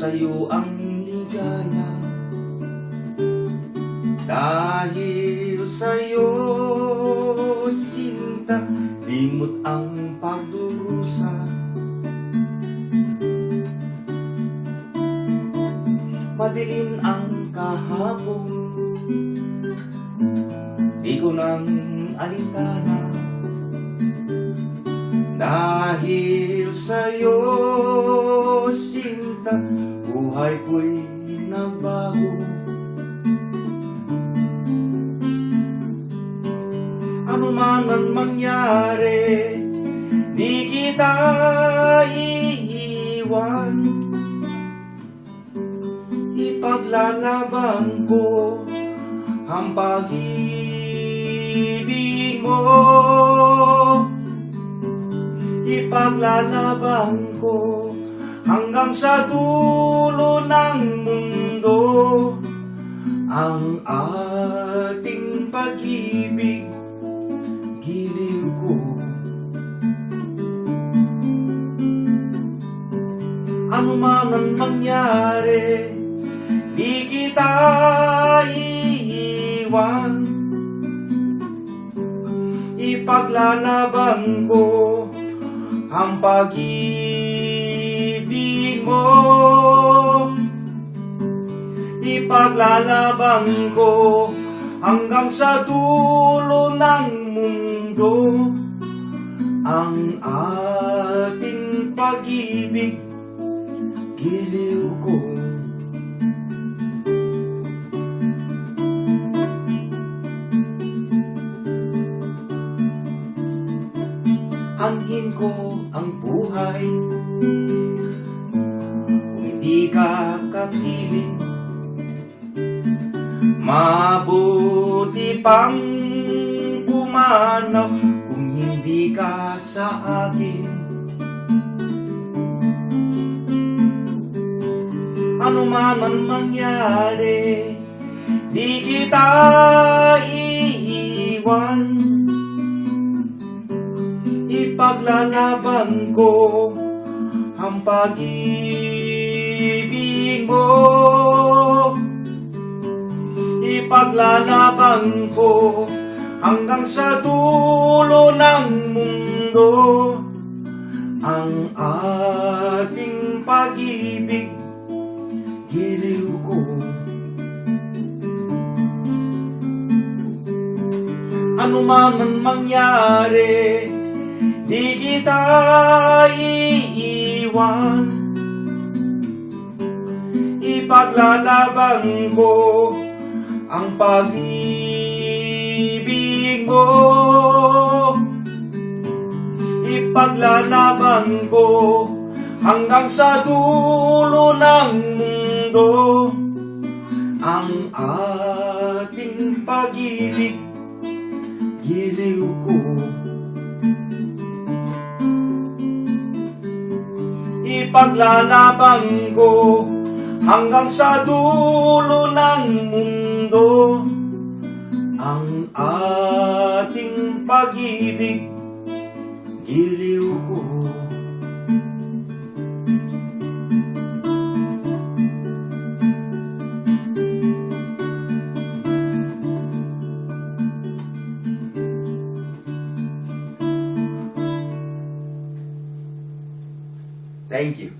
sa'yo ang ligaya. Dahil sa'yo, sinta, limot ang pagdurusa. Madilim ang kahapon, di ko nang alintana. Dahil sa'yo, sinta, buhay ko'y nagbago. Ano man ang mangyari, di kita iiwan. Ipaglalaban ko ang pag-ibig mo. Ipaglalaban ko hanggang sa dulo ng mundo ang ating pag-ibig. Giliw ko, ano man ang mangyari, di kita iiwan. Ipaglalaban ko ang pag-ibig mo. Ipaglalaban ko hanggang sa dulo ng mundo ang ating pag-ibig. Giliw ko, anhin ko ang buhay kung di ka kapiling. Mabuti pang pumanaw kung hindi ka sa akin. Ano man ang mangyari, di kita iiwan. Ipaglalaban ko ang pag-ibig mo. Ipaglalaban ko hanggang sa dulo ng mundo ang ating pag-ibig. Giliw ko, ano man ang mangyari, di kita iiwan. Ipaglalaban ko ang pag-ibig mo. Ipaglalaban ko hanggang sa dulo ng mundo ang ating pag-ibig. Giliw ko, ipaglalaban ko hanggang sa dulo ng mundo ang ating pag-ibig. Giliw ko, thank you.